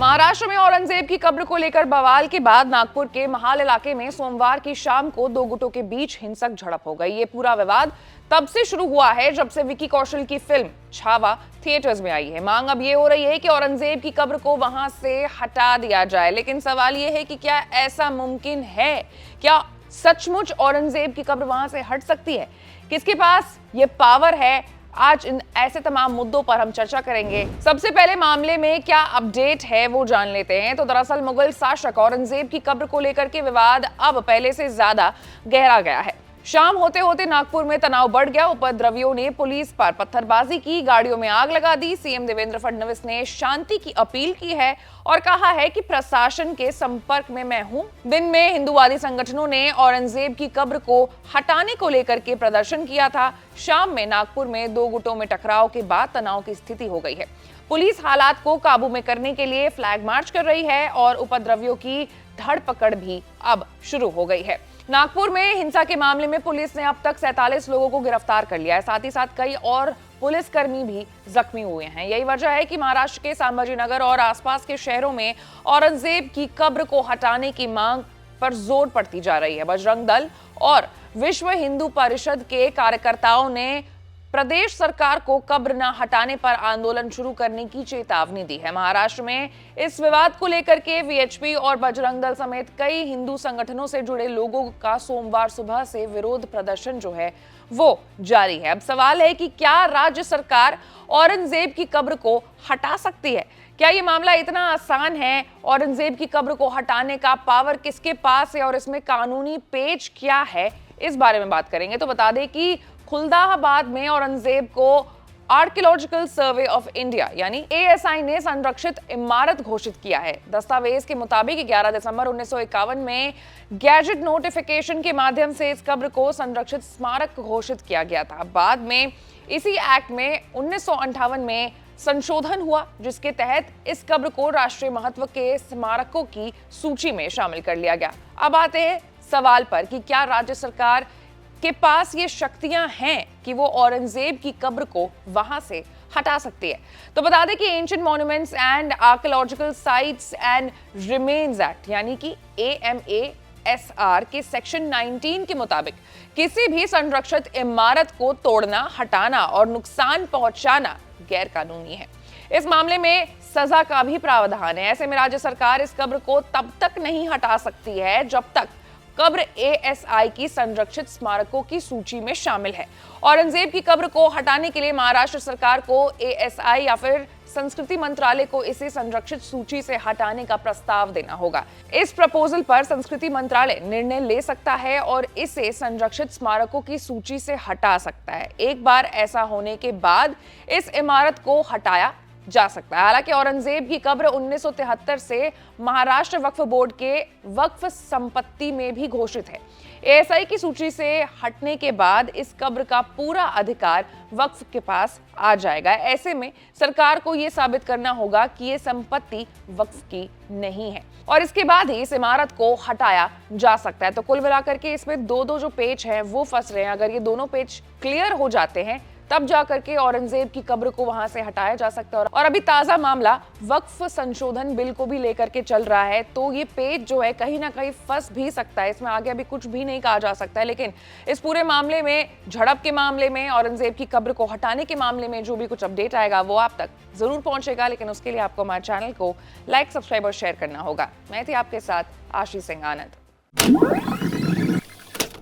महाराष्ट्र में औरंगजेब की कब्र को लेकर बवाल के बाद नागपुर के महाल इलाके में सोमवार की शाम को दो गुटों के बीच हिंसक झड़प हो गई। ये पूरा विवाद तब से शुरू हुआ है जब से विकी कौशल की फिल्म छावा थिएटर्स में आई है। मांग अब ये हो रही है कि औरंगजेब की कब्र को वहां से हटा दिया जाए, लेकिन सवाल ये है कि क्या ऐसा मुमकिन है? क्या सचमुच औरंगजेब की कब्र वहां से हट सकती है? किसके पास ये पावर है? आज इन ऐसे तमाम मुद्दों पर हम चर्चा करेंगे। सबसे पहले मामले में क्या अपडेट है वो जान लेते हैं। तो दरअसल मुगल शासक औरंगजेब की कब्र को लेकर के विवाद अब पहले से ज्यादा गहरा गया है। शाम होते होते नागपुर में तनाव बढ़ गया। उपद्रवियों ने पुलिस पर पत्थरबाजी की, गाड़ियों में आग लगा दी। सीएम देवेंद्र फडणवीस ने शांति की अपील की है और कहा है कि प्रशासन के संपर्क में मैं हूं। दिन में हिंदूवादी संगठनों ने औरंगजेब की कब्र को हटाने को लेकर के प्रदर्शन किया था। शाम में नागपुर में दो गुटों में टकराव के बाद तनाव की स्थिति हो गई है। पुलिस हालात को काबू में करने के लिए फ्लैग मार्च कर रही है और उपद्रवियों की धरपकड़ भी अब शुरू हो गई है। नागपुर में हिंसा के मामले में पुलिस ने अब तक 47 लोगों को गिरफ्तार कर लिया है। साथ ही साथ कई और पुलिसकर्मी भी जख्मी हुए हैं। यही वजह है कि महाराष्ट्र के संभाजी नगर और आसपास के शहरों में औरंगजेब की कब्र को हटाने की मांग पर जोर पड़ती जा रही है। बजरंग दल और विश्व हिंदू परिषद के कार्यकर्ताओं ने प्रदेश सरकार को कब्र न हटाने पर आंदोलन शुरू करने की चेतावनी दी है। महाराष्ट्र में इस विवाद को लेकर के वीएचपी और बजरंग दल समेत कई हिंदू संगठनों से जुड़े लोगों का सोमवार सुबह से विरोध प्रदर्शन जो है वो जारी है। अब सवाल है कि क्या राज्य सरकार औरंगजेब की कब्र को हटा सकती है? क्या ये मामला इतना आसान है? औरंगजेब की कब्र को हटाने का पावर किसके पास है और इसमें कानूनी पेच क्या है? इस बारे में बात करेंगे। तो बता दें कि खुलदाबाद में औरंगजेब को आर्कियोलॉजिकल सर्वे ऑफ इंडिया यानी एएसआई ने संरक्षित इमारत घोषित किया है। दस्तावेज के मुताबिक 11 दिसंबर 1951 में गैजेट नोटिफिकेशन के माध्यम से इस कब्र को संरक्षित स्मारक घोषित किया गया था। बाद में इसी एक्ट में 1958 में संशोधन हुआ, जिसके तहत इस कब्र को राष्ट्रीय महत्व के स्मारकों की सूची में शामिल कर लिया गया। अब आते हैं सवाल पर कि क्या राज्य सरकार के पास ये शक्तियां हैं कि वो औरंगजेब की कब्र को वहां से हटा सकती है। तो बता दें कि ancient monuments and archaeological sites and remains act यानी कि AMASR के सेक्शन 19 के मुताबिक किसी भी संरक्षित इमारत को तोड़ना, हटाना और नुकसान पहुंचाना गैर कानूनी है। इस मामले में सजा का भी प्रावधान है। ऐसे में राज्य सरकार इस कब्र को तब तक नहीं हटा सकती है जब तक कब्र ASI की संरक्षित स्मारकों की सूची में शामिल है। औरंगजेब की कब्र को हटाने के लिए महाराष्ट्र सरकार को ASI या फिर संस्कृति मंत्रालय को इसे संरक्षित सूची से हटाने का प्रस्ताव देना होगा। इस प्रपोजल पर संस्कृति मंत्रालय निर्णय ले सकता है और इसे संरक्षित स्मारकों की सूची से हटा सकता है। एक बार ऐसा होने के बाद इस इमारत को हटाया जा सकता है। हालांकि औरंगजेब की कब्र 1973 से महाराष्ट्र वक्फ बोर्ड के वक्फ संपत्ति में भी घोषित है। ASI की सूची से हटने के बाद इस कब्र का पूरा अधिकार वक्फ के पास आ जाएगा। ऐसे में सरकार को यह साबित करना होगा कि यह संपत्ति वक्फ की नहीं है और इसके बाद ही इस इमारत को हटाया जा सकता है। तो कुल मिलाकर के इसमें दो जो पेच हैं वो फंस रहे हैं। अगर ये दोनों पेच क्लियर हो जाते हैं तब जाकर के औरंगजेब की कब्र को वहां से हटाया जा सकता है। और अभी ताजा मामला वक्फ संशोधन बिल को भी लेकर के चल रहा है, तो ये पेज जो है कहीं ना कहीं फंस भी सकता है। इसमें आगे अभी कुछ भी नहीं कहा जा सकता है, लेकिन इस पूरे मामले में, झड़प के मामले में, औरंगजेब की कब्र को हटाने के मामले में जो भी कुछ अपडेट आएगा वो आप तक जरूर पहुंचेगा। लेकिन उसके लिए आपको हमारे चैनल को लाइक, सब्सक्राइब और शेयर करना होगा। मैं थी आपके साथ आशीष सिंह आनंद।